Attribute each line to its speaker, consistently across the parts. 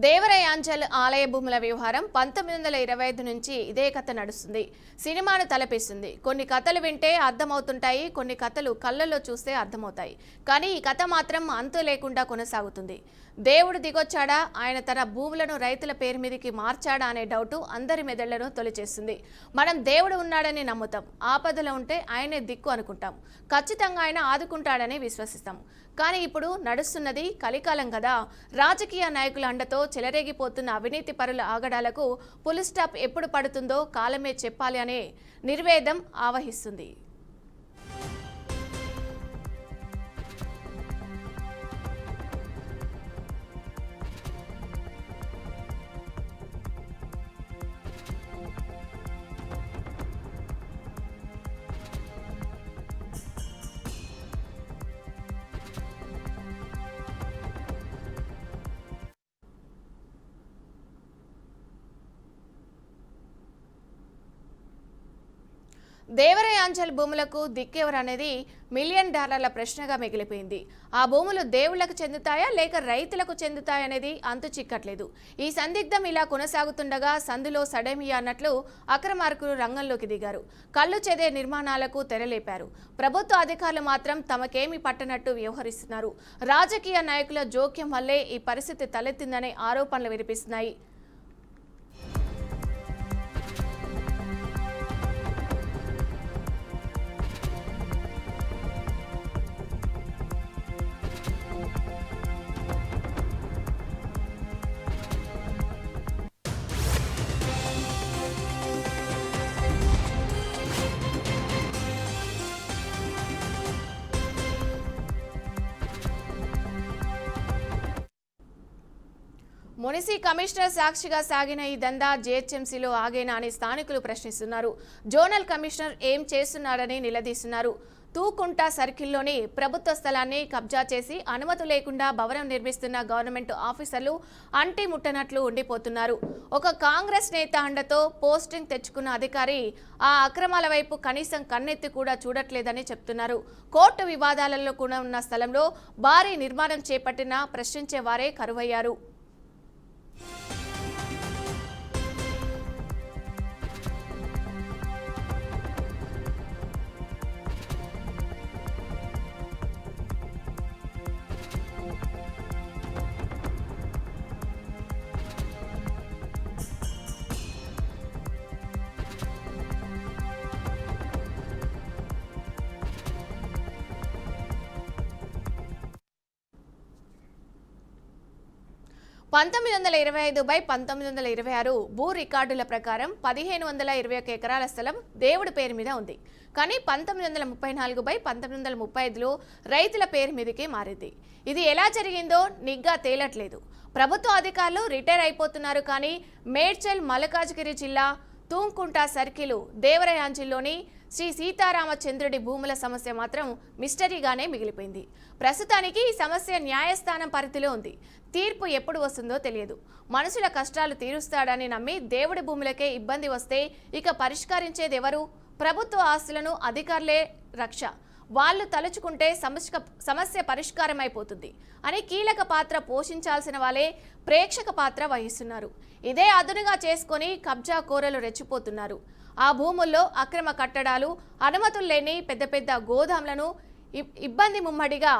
Speaker 1: దేవరయాంచల్ ఆలయ భూముల వ్యవహారం 1925 నుంచి ఇదే కథ నడుస్తుంది. సినిమాను తలపిస్తుంది. కొన్ని కథలు వింటే అర్థమవుతుంటాయి, కొన్ని కథలు కళ్ళల్లో చూస్తే అర్థమవుతాయి. కానీ ఈ కథ మాత్రం అంతు లేకుండా కొనసాగుతుంది. దేవుడు దిగొచ్చాడా, ఆయన తన భూములను రైతుల పేరు మీదకి మార్చాడా అనే డౌటు అందరి మెదళ్లను తొలిచేస్తుంది. మనం దేవుడు ఉన్నాడని నమ్ముతాం, ఆపదలో ఉంటే ఆయనే దిక్కు అనుకుంటాం, ఖచ్చితంగా ఆయన ఆదుకుంటాడని విశ్వసిస్తాం. కానీ ఇప్పుడు నడుస్తున్నది కలికాలం కదా. రాజకీయ నాయకుల అండతో చెలరేగిపోతున్న అవినీతి పరుల ఆగడాలకు ఫుల్ స్టాప్ ఎప్పుడు పడుతుందో కాలమే చెప్పాలి అనే నిర్వేదం ఆవహిస్తుంది. దేవరయాంచల్ భూములకు దిక్కెవరనేది $1,000,000 ప్రశ్నగా మిగిలిపోయింది. ఆ భూములు దేవుళ్లకు చెందుతాయా లేక రైతులకు చెందుతాయనేది అంతు చిక్కట్లేదు. ఈ సందిగ్ధం ఇలా కొనసాగుతుండగా సందులో సడేమియా అన్నట్లు అక్రమార్కులు రంగంలోకి దిగారు. కళ్ళు చెదే నిర్మాణాలకు తెరలేపారు. ప్రభుత్వ అధికారులు మాత్రం తమకేమీ పట్టనట్టు వ్యవహరిస్తున్నారు. రాజకీయ నాయకుల జోక్యం వల్లే ఈ పరిస్థితి తలెత్తిందనే ఆరోపణలు వినిపిస్తున్నాయి. మునిసి కమిషనర్ సాక్షిగా సాగిన ఈ దందా జీహెచ్ఎంసీలో ఆగేనా అని స్థానికులు ప్రశ్నిస్తున్నారు. జోనల్ కమిషనర్ ఏం చేస్తున్నారని నిలదీస్తున్నారు. తూకుంట సర్కిల్లోని ప్రభుత్వ స్థలాన్ని కబ్జా చేసి అనుమతి లేకుండా భవనం నిర్మిస్తున్న గవర్నమెంట్ ఆఫీసర్లు అంటి ముట్టనట్లు ఉండిపోతున్నారు. ఒక కాంగ్రెస్ నేత అండతో పోస్టింగ్ తెచ్చుకున్న అధికారి ఆ అక్రమాల వైపు కనీసం కన్నెత్తి కూడా చూడట్లేదని చెప్తున్నారు. కోర్టు వివాదాలలో కూడా ఉన్న స్థలంలో భారీ నిర్మాణం చేపట్టినా ప్రశ్నించే వారే కరువయ్యారు. (1925/1926) భూ రికార్డుల ప్రకారం 1,521 ఎకరాల స్థలం దేవుడి పేరు మీద ఉంది. కానీ 1934/1935లో రైతుల పేరు మీదకి మారింది. ఇది ఎలా జరిగిందో నిగ్గా తేలట్లేదు. ప్రభుత్వ అధికారులు రిటైర్ అయిపోతున్నారు. కానీ మేడ్చల్ మల్కాజ్గిరి జిల్లా తూంకుంట సర్కిల్ దేవరయాంచల్లోని శ్రీ సీతారామచంద్రుడి భూముల సమస్య మాత్రం మిస్టరీగానే మిగిలిపోయింది. ప్రస్తుతానికి ఈ సమస్య న్యాయస్థానం పరిధిలో ఉంది. తీర్పు ఎప్పుడు వస్తుందో తెలియదు. మనుషుల కష్టాలు తీరుస్తాడని నమ్మి దేవుడి భూములకే ఇబ్బంది వస్తే ఇక పరిష్కరించేది ఎవరు? ప్రభుత్వ ఆస్తులను అధికారులే రక్ష. వాళ్ళు తలుచుకుంటే సమస్య పరిష్కారం అయిపోతుంది అని కీలక పాత్ర పోషించాల్సిన వాళ్ళే ప్రేక్షక పాత్ర వహిస్తున్నారు. ఇదే అదునుగా చేసుకొని కబ్జా కోరలు రెచ్చిపోతున్నారు. ఆ భూముల్లో అక్రమ కట్టడాలు, అనుమతులు లేని పెద్ద పెద్ద గోదాంలను ఇబ్బంది ముమ్మడిగా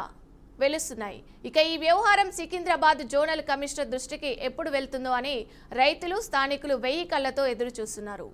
Speaker 1: వెలుస్తున్నాయి. ఇక ఈ వ్యవహారం సికింద్రాబాద్ జోనల్ కమిషనర్ దృష్టికి ఎప్పుడు వెళ్తుందో అని రైతులు, స్థానికులు 1000 కళ్లతో ఎదురు చూస్తున్నారు.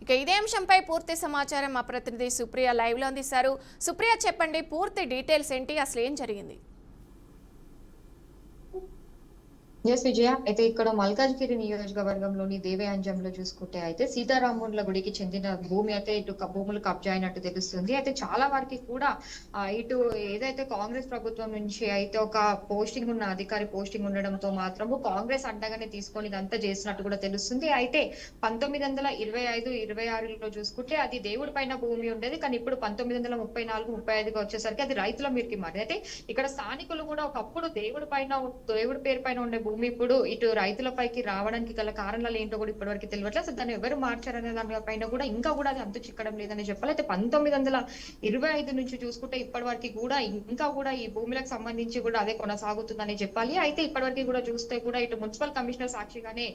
Speaker 1: ఇక ఇదే అంశంపై పూర్తి సమాచారం మా ప్రతినిధి సుప్రియ లైవ్ లో అందిస్తారు. సుప్రియ, చెప్పండి, పూర్తి డీటెయిల్స్ ఏంటి, అసలు ఏం జరిగింది?
Speaker 2: ఎస్ విజయ. అయితే ఇక్కడ మల్కాజ్గిరి నియోజకవర్గంలోని దేవయాంజంలో చూసుకుంటే అయితే సీతారాముల గుడికి చెందిన భూమి అయితే ఇటు భూములు కబ్జా అయినట్టు తెలుస్తుంది. అయితే చాలా వరకు కూడా ఇటు ఏదైతే కాంగ్రెస్ ప్రభుత్వం నుంచి అయితే ఒక పోస్టింగ్ ఉన్న అధికారి పోస్టింగ్ ఉండడంతో మాత్రము కాంగ్రెస్ అండగానే తీసుకొని ఇదంతా చేసినట్టు కూడా తెలుస్తుంది. అయితే 1925, 26లో చూసుకుంటే అది దేవుడి పైన భూమి ఉండేది. కానీ ఇప్పుడు 1934, 35గా వచ్చేసరికి అది రైతుల మీదకి మారింది. అయితే ఇక్కడ స్థానికులు కూడా ఒకప్పుడు దేవుడి పేరు పైన ఉండే భూమి ఇప్పుడు ఇటు రైతులపైకి రావడానికి గల కారణాలు ఏంటో కూడా ఇప్పటివరకు తెలియట్లేదు. అసలు దాన్ని ఎవరు మార్చారనే దాని పైన కూడా ఇంకా కూడా అది అంతు చిక్కడం లేదని చెప్పాలి. అయితే 1925 నుంచి చూసుకుంటే ఇప్పటి వరకు కూడా ఇంకా కూడా ఈ భూములకు సంబంధించి కూడా అదే కొనసాగుతుందని చెప్పాలి. అయితే ఇప్పటివరకు కూడా చూస్తే కూడా ఇటు మున్సిపల్ కమిషనర్ సాక్షిగానే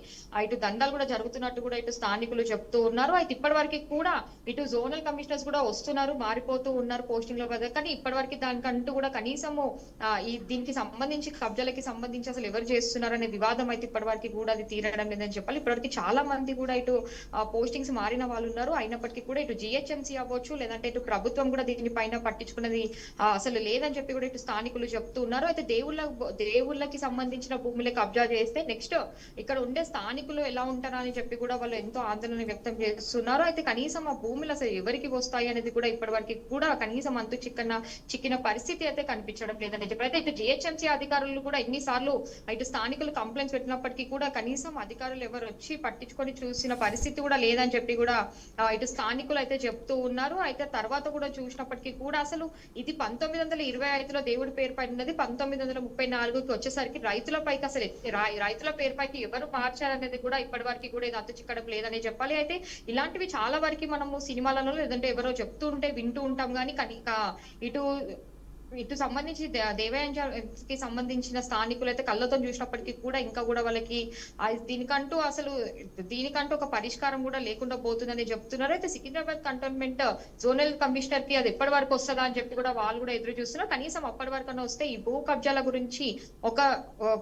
Speaker 2: ఇటు దందాలు కూడా జరుగుతున్నట్టు కూడా ఇటు స్థానికులు చెప్తూ ఉన్నారు. అయితే ఇప్పటి వరకు కూడా ఇటు జోనల్ కమిషనర్స్ కూడా వస్తున్నారు, మారిపోతూ ఉన్నారు పోస్టింగ్ లో. కానీ ఇప్పటి వరకు దానికంటూ కూడా కనీసము దీనికి సంబంధించి కబ్జాలకి సంబంధించి అసలు ఎవరు చేస్తున్నారు అనే వివాదం అయితే ఇప్పటి వరకు కూడా అది తీరడం లేదని చెప్పాలి. ఇప్పటివరకు చాలా మంది కూడా ఇటు పోస్టింగ్స్ మారిన వాళ్ళు ఉన్నారు. అయినప్పటికీ కూడా ఇటు జిహెచ్ఎంసీ అవ్వచ్చు, లేదంటే ఇటు ప్రభుత్వం కూడా దీనిపైన పట్టించుకున్నది అసలు లేదని చెప్పి కూడా ఇటు స్థానికులు చెప్తూ ఉన్నారు. అయితే దేవుళ్ళకి సంబంధించిన భూములకి కబ్జా చేస్తే నెక్స్ట్ ఇక్కడ ఉండే స్థానికులు ఎలా ఉంటారా అని చెప్పి కూడా వాళ్ళు ఎంతో ఆందోళన వ్యక్తం చేస్తున్నారు. అయితే కనీసం ఆ భూములు అసలు ఎవరికి వస్తాయి అనేది కూడా ఇప్పటి వరకు కూడా కనీసం అంతు చిక్కిన పరిస్థితి అయితే కనిపించడం లేదని చెప్పారు. అయితే ఇటు జిహెచ్ఎంసీ అధికారులు కూడా ఎన్నిసార్లు ఇటు స్థానికులు కంప్లైంట్స్ పెట్టినప్పటికీ కూడా కనీసం అధికారులు ఎవరు వచ్చి పట్టించుకొని చూసిన పరిస్థితి కూడా లేదని చెప్పి కూడా ఇటు స్థానికులు అయితే చెప్తూ ఉన్నారు. అయితే తర్వాత కూడా చూసినప్పటికీ కూడా అసలు ఇది 1925లో దేవుడి పేరు పైన ఉన్నది, 1934కి వచ్చేసరికి రైతులపైకి అసలు రైతుల పేరు పైకి ఎవరు మార్చారనేది కూడా ఇప్పటి వరకు కూడా ఇది అంతు చిక్కడం లేదని చెప్పాలి. అయితే ఇలాంటివి చాలా వరకు మనము సినిమాలలో లేదంటే ఎవరో చెప్తూ ఉంటే వింటూ ఉంటాం. కానీ ఇటు సంబంధించి దేవయాంజకి సంబంధించిన స్థానికులు అయితే కళ్ళతో చూసినప్పటికీ కూడా ఇంకా కూడా వాళ్ళకి దీనికంటూ ఒక పరిష్కారం కూడా లేకుండా పోతుందని చెప్తున్నారు. అయితే సికింద్రాబాద్ కంటోన్మెంట్ జోనల్ కమిషనర్ కి అది ఎప్పటి వరకు వస్తుందా అని చెప్పి కూడా వాళ్ళు కూడా ఎదురు చూస్తున్నారు. కనీసం అప్పటి వరకు వస్తే ఈ భూ కబ్జాల గురించి ఒక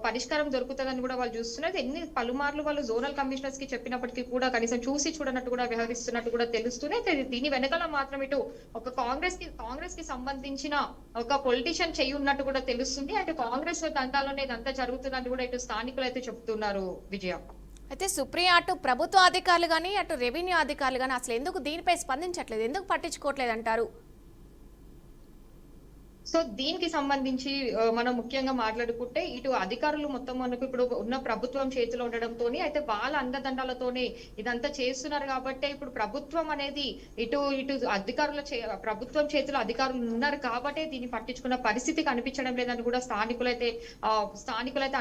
Speaker 2: పరిష్కారం దొరుకుతుందని కూడా వాళ్ళు చూస్తున్నారు. ఎన్ని పలుమార్లు వాళ్ళు జోనల్ కమిషనర్స్ కి చెప్పినప్పటికీ కూడా కనీసం చూసి చూడనట్టు కూడా వ్యవహరిస్తున్నట్టు కూడా తెలుస్తుంది. అయితే దీని వెనకాల మాత్రం ఇటు ఒక కాంగ్రెస్ కి సంబంధించిన ఒక పొలిటీషియన్ చెయ్యి ఉన్నట్టు కూడా తెలుస్తుంది. అంటే కాంగ్రెస్ దంతాలోనే ఇదంతా జరుగుతున్నట్టు కూడా ఇటు స్థానికులు అయితే చెప్తున్నారు విజయ.
Speaker 1: అయితే సుప్రీం అటు ప్రభుత్వ అధికారులు కానీ అటు రెవెన్యూ అధికారులు కానీ అసలు ఎందుకు దీనిపై స్పందించట్లేదు, ఎందుకు పట్టించుకోవట్లేదు అంటారు?
Speaker 2: సో దీనికి సంబంధించి మనం ముఖ్యంగా మాట్లాడుకుంటే ఇటు అధికారులు మొత్తం మనకు ఇప్పుడు ఉన్న ప్రభుత్వం చేతిలో ఉండడంతో అయితే వాళ్ళ అండదండాలతోనే ఇదంతా చేస్తున్నారు. కాబట్టి ఇప్పుడు ప్రభుత్వం అనేది ఇటు ప్రభుత్వం చేతిలో అధికారులు ఉన్నారు కాబట్టి దీన్ని పట్టించుకున్న పరిస్థితి కనిపించడం లేదని కూడా స్థానికులైతే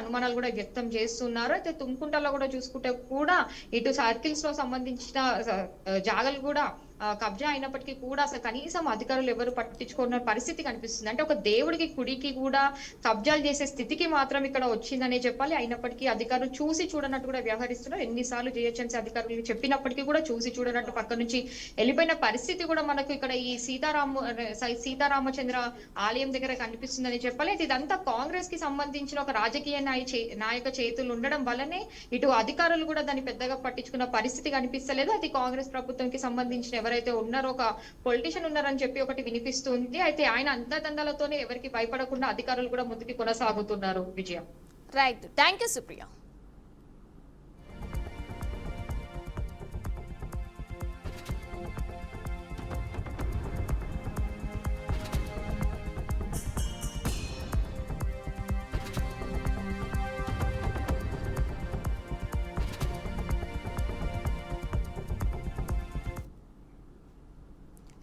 Speaker 2: అనుమానాలు కూడా వ్యక్తం చేస్తున్నారు. అయితే తుంకుంటలో కూడా చూసుకుంటే కూడా ఇటు సర్కిల్స్ లో సంబంధించిన జాగాలు కూడా కబ్జా అయినప్పటికీ కూడా అసలు కనీసం అధికారులు ఎవరు పట్టించుకున్న పరిస్థితి కనిపిస్తుంది. అంటే ఒక దేవుడికి గుడికి కూడా కబ్జాలు చేసే స్థితికి మాత్రం ఇక్కడ వచ్చిందనే చెప్పాలి. అయినప్పటికీ అధికారులు చూసి చూడనట్టు కూడా వ్యవహరిస్తున్నారు. ఎన్నిసార్లు జిహెచ్ఎంసీ అధికారులు చెప్పినప్పటికీ కూడా చూసి చూడనట్టు పక్క నుంచి వెళ్ళిపోయిన పరిస్థితి కూడా మనకు ఇక్కడ ఈ సీతారామచంద్ర ఆలయం దగ్గర కనిపిస్తుందని చెప్పాలి. ఇదంతా కాంగ్రెస్ కి సంబంధించిన ఒక రాజకీయ నాయక చేతులు ఉండడం వల్లనే ఇటు అధికారులు కూడా దాన్ని పెద్దగా పట్టించుకున్న పరిస్థితి కనిపిస్తలేదు. అది కాంగ్రెస్ ప్రభుత్వంకి సంబంధించిన ఎవరైతే ఉన్నారో ఒక పొలిటీషియన్ ఉన్నారని చెప్పి ఒకటి వినిపిస్తుంది. అయితే ఆయన అంతదండాలతోనే ఎవరికి భయపడకుండా అధికారులు కూడా ముందుకు కొనసాగుతున్నారు Vijaya.
Speaker 1: Right, thank you Supriya.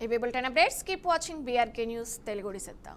Speaker 1: ఈ bulletin updates keep watching BRK news Telugu డిసెత్తా.